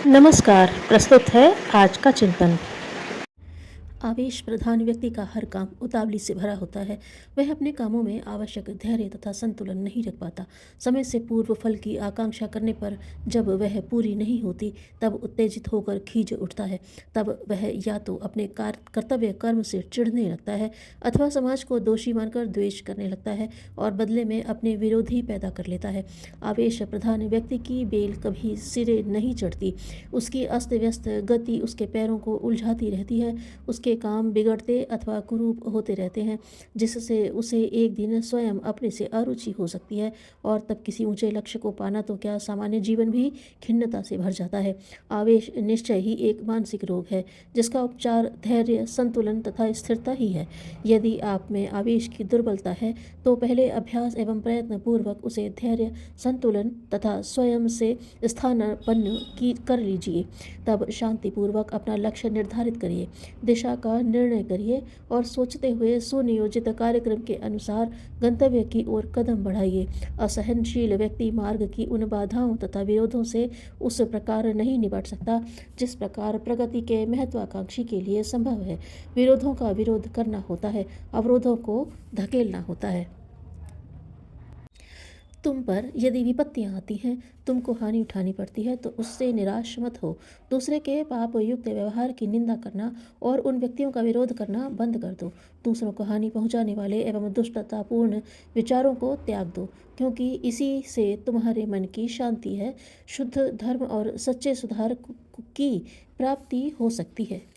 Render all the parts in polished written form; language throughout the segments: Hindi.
नमस्कार। प्रस्तुत है आज का चिंतन। आवेश प्रधान व्यक्ति का हर काम उतावली से भरा होता है। वह अपने कामों में आवश्यक धैर्य तथा संतुलन नहीं रख पाता। समय से पूर्व फल की आकांक्षा करने पर जब वह पूरी नहीं होती तब उत्तेजित होकर खींच उठता है। तब वह या तो अपने कर्तव्य कर्म से चिढ़ने लगता है अथवा समाज को दोषी मानकर द्वेष करने लगता है और बदले में अपने विरोधी पैदा कर लेता है। आवेश प्रधान व्यक्ति की बेल कभी सिरे नहीं चढ़ती। उसकी अस्त व्यस्त गति उसके पैरों को उलझाती रहती है। उसके काम बिगड़ते अथवा कुरूप होते रहते हैं, जिससे उसे एक दिन स्वयं अपने से अरुचि हो सकती है और तब किसी ऊंचे लक्ष्य को पाना तो क्या, सामान्य जीवन भी खिन्नता से भर जाता है। आवेश निश्चय ही एक मानसिक रोग है जिसका उपचार धैर्य, संतुलन तथा स्थिरता ही है। यदि आप में आवेश की दुर्बलता है तो पहले अभ्यास एवं प्रयत्न पूर्वक उसे धैर्य, संतुलन तथा स्वयं से स्थानापन्न कर लीजिए। तब शांतिपूर्वक अपना लक्ष्य निर्धारित करिए, दिशा का निर्णय करिए और सोचते हुए सुनियोजित कार्यक्रम के अनुसार गंतव्य की ओर कदम बढ़ाइए। असहनशील व्यक्ति मार्ग की उन बाधाओं तथा विरोधों से उस प्रकार नहीं निपट सकता जिस प्रकार प्रगति के महत्वाकांक्षी के लिए संभव है। विरोधों का विरोध करना होता है, अवरोधों को धकेलना होता है। तुम पर यदि विपत्तियां आती हैं, तुमको हानि उठानी पड़ती है तो उससे निराश मत हो। दूसरे के पाप युक्त व्यवहार की निंदा करना और उन व्यक्तियों का विरोध करना बंद कर दो। दूसरों को हानि पहुंचाने वाले एवं दुष्टतापूर्ण विचारों को त्याग दो, क्योंकि इसी से तुम्हारे मन की शांति है, शुद्ध धर्म और सच्चे सुधार की प्राप्ति हो सकती है।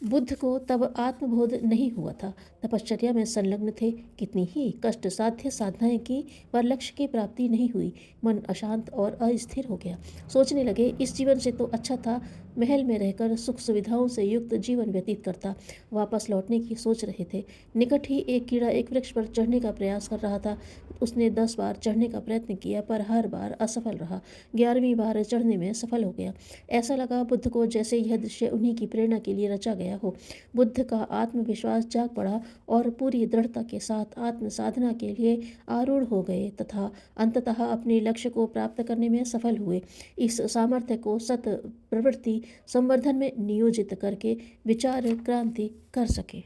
बुद्ध को तब आत्मबोध नहीं हुआ था, तपश्चर्या में संलग्न थे। कितनी ही कष्ट साध्य साधनाएं की पर लक्ष्य की प्राप्ति नहीं हुई। मन अशांत और अस्थिर हो गया। सोचने लगे, इस जीवन से तो अच्छा था महल में रहकर सुख सुविधाओं से युक्त जीवन व्यतीत करता। वापस लौटने की सोच रहे थे। निकट ही एक कीड़ा एक वृक्ष पर चढ़ने का प्रयास कर रहा था। उसने 10 बार चढ़ने का प्रयत्न किया पर हर बार असफल रहा। 11वीं बार चढ़ने में सफल हो गया। ऐसा लगा बुद्ध को जैसे यह दृश्य उन्हीं की प्रेरणा के लिए रचा गया हो। बुद्ध का आत्मविश्वास जाग पड़ा और पूरी दृढ़ता के साथ आत्म साधना के लिए आरूढ़ हो गए तथा अंततः अपने लक्ष्य को प्राप्त करने में सफल हुए। इस सामर्थ्य को सत प्रवृत्ति संवर्धन में नियोजित करके विचार क्रांति कर सके।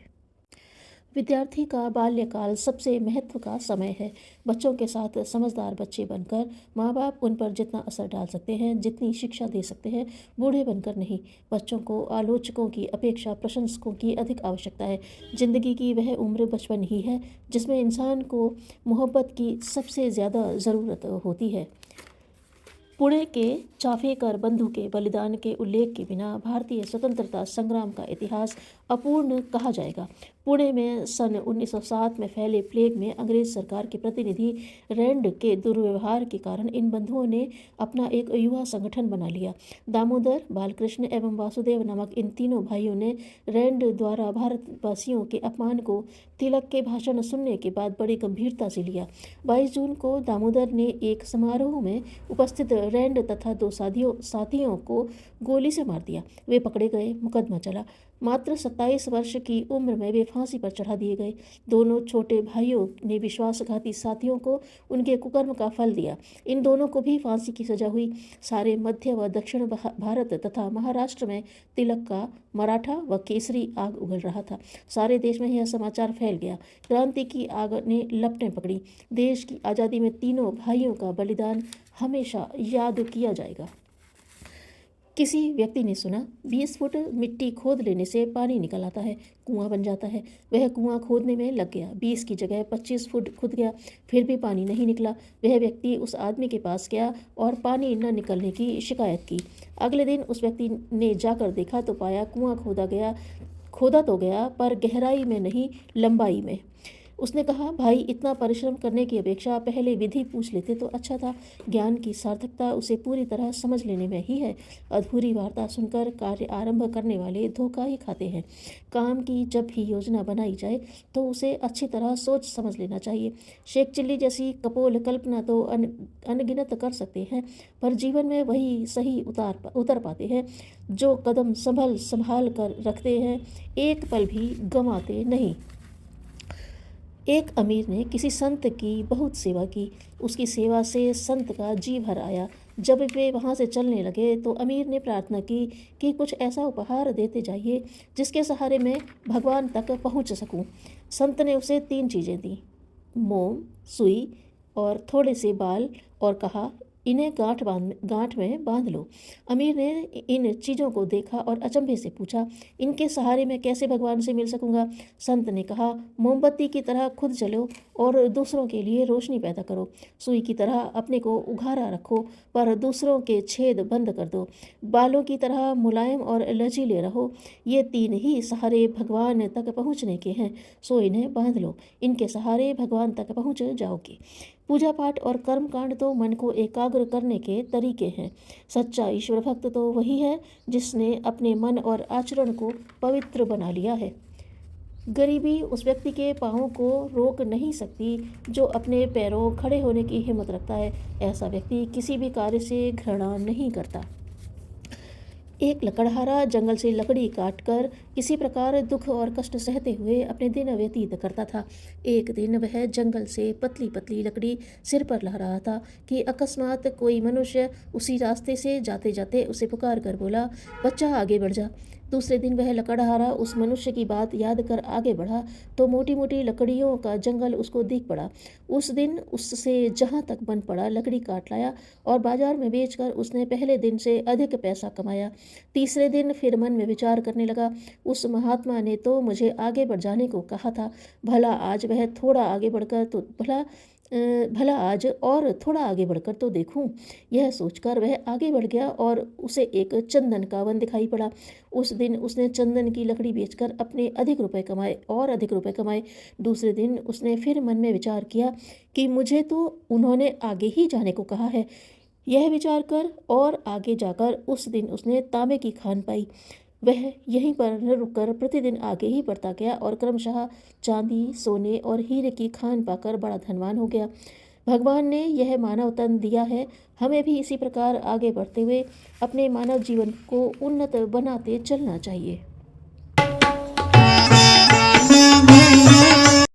विद्यार्थी का बाल्यकाल सबसे महत्व का समय है। बच्चों के साथ समझदार बच्चे बनकर माँ बाप उन पर जितना असर डाल सकते हैं, जितनी शिक्षा दे सकते हैं, बूढ़े बनकर नहीं। बच्चों को आलोचकों की अपेक्षा प्रशंसकों की अधिक आवश्यकता है। जिंदगी की वह उम्र बचपन ही है जिसमें इंसान को मोहब्बत की सबसे ज़्यादा ज़रूरत होती है। पुणे के चाफेकर बंधु के बलिदान के उल्लेख के बिना भारतीय स्वतंत्रता संग्राम का इतिहास अपूर्ण कहा जाएगा। पुणे में सन 1907 में फैले प्लेग में अंग्रेज सरकार के प्रतिनिधि रैंड के दुर्व्यवहार के कारण इन बंधुओं ने अपना एक युवा संगठन बना लिया। दामोदर, बालकृष्ण एवं वासुदेव नामक इन तीनों भाइयों ने रैंड द्वारा भारतवासियों के अपमान को तिलक के भाषण सुनने के बाद बड़ी गंभीरता से लिया। 22 जून को दामोदर ने एक समारोह में उपस्थित रैंड तथा 2 साथियों को गोली से मार दिया। वे पकड़े गए, मुकदमा चला। मात्र 27 वर्ष की उम्र में वे फांसी पर चढ़ा दिए गए। दोनों छोटे भाइयों ने विश्वासघाती साथियों को उनके कुकर्म का फल दिया। इन दोनों को भी फांसी की सजा हुई। सारे मध्य व दक्षिण भारत तथा महाराष्ट्र में तिलक का मराठा व केसरी आग उगल रहा था। सारे देश में यह समाचार फैल गया। क्रांति की आग ने लपटें पकड़ी। देश की आज़ादी में तीनों भाइयों का बलिदान हमेशा याद किया जाएगा। किसी व्यक्ति ने सुना, 20 फुट मिट्टी खोद लेने से पानी निकल आता है, कुआं बन जाता है। वह कुआं खोदने में लग गया। 20 की जगह 25 फुट खुद गया, फिर भी पानी नहीं निकला। वह व्यक्ति उस आदमी के पास गया और पानी न निकलने की शिकायत की। अगले दिन उस व्यक्ति ने जाकर देखा तो पाया कुआं खोदा तो गया पर गहराई में नहीं, लंबाई में। उसने कहा, भाई, इतना परिश्रम करने की अपेक्षा पहले विधि पूछ लेते तो अच्छा था। ज्ञान की सार्थकता उसे पूरी तरह समझ लेने में ही है। अधूरी वार्ता सुनकर कार्य आरंभ करने वाले धोखा ही खाते हैं। काम की जब भी योजना बनाई जाए तो उसे अच्छी तरह सोच समझ लेना चाहिए। शेख चिल्ली जैसी कपोल कल्पना तो अनगिनत कर सकते हैं, पर जीवन में वही सही उतर पाते हैं जो कदम संभाल कर रखते हैं, एक पल भी गंवाते नहीं। एक अमीर ने किसी संत की बहुत सेवा की। उसकी सेवा से संत का जी भर आया। जब वे वहाँ से चलने लगे तो अमीर ने प्रार्थना की कि कुछ ऐसा उपहार देते जाइए जिसके सहारे मैं भगवान तक पहुँच सकूँ। संत ने उसे 3 चीज़ें दी, मोम, सुई और थोड़े से बाल, और कहा, इन्हें गांठ में बांध लो। अमीर ने इन चीज़ों को देखा और अचंभे से पूछा, इनके सहारे मैं कैसे भगवान से मिल सकूंगा? संत ने कहा, मोमबत्ती की तरह खुद जलो और दूसरों के लिए रोशनी पैदा करो। सुई की तरह अपने को उघाड़ा रखो पर दूसरों के छेद बंद कर दो। बालों की तरह मुलायम और लचीले रहो। ये 3 ही सहारे भगवान तक पहुँचने के हैं, सो इन्हें बांध लो। इनके सहारे भगवान तक पहुँच जाओगे। पूजा पाठ और कर्मकांड तो मन को एकाग्र करने के तरीके हैं। सच्चा ईश्वर भक्त तो वही है जिसने अपने मन और आचरण को पवित्र बना लिया है। गरीबी उस व्यक्ति के पाँवों को रोक नहीं सकती जो अपने पैरों खड़े होने की हिम्मत रखता है। ऐसा व्यक्ति किसी भी कार्य से घृणा नहीं करता। एक लकड़हारा जंगल से लकड़ी काटकर किसी प्रकार दुख और कष्ट सहते हुए अपने दिन व्यतीत करता था। एक दिन वह जंगल से पतली पतली लकड़ी सिर पर ला रहा था कि अकस्मात कोई मनुष्य उसी रास्ते से जाते जाते उसे पुकार कर बोला, बच्चा आगे बढ़ जा। दूसरे दिन वह लकड़हारा उस मनुष्य की बात याद कर आगे बढ़ा तो मोटी मोटी लकड़ियों का जंगल उसको दिख पड़ा। उस दिन उससे जहाँ तक बन पड़ा लकड़ी काट लाया और बाजार में बेचकर उसने पहले दिन से अधिक पैसा कमाया। तीसरे दिन फिर मन में विचार करने लगा, उस महात्मा ने तो मुझे आगे बढ़ जाने को कहा था, भला आज वह थोड़ा आगे बढ़कर तो भला आज और थोड़ा आगे बढ़कर तो देखूं। यह सोचकर वह आगे बढ़ गया और उसे एक चंदन का वन दिखाई पड़ा। उस दिन उसने चंदन की लकड़ी बेचकर अपने अधिक रुपए कमाए और अधिक रुपए कमाए। दूसरे दिन उसने फिर मन में विचार किया कि मुझे तो उन्होंने आगे ही जाने को कहा है। यह विचार कर और आगे जाकर उस दिन उसने तांबे की खान पाई। वह यहीं पर न रुककर प्रतिदिन आगे ही बढ़ता गया और क्रमशः चांदी, सोने और हीरे की खान पाकर बड़ा धनवान हो गया। भगवान ने यह मानव तन दिया है, हमें भी इसी प्रकार आगे बढ़ते हुए अपने मानव जीवन को उन्नत बनाते चलना चाहिए।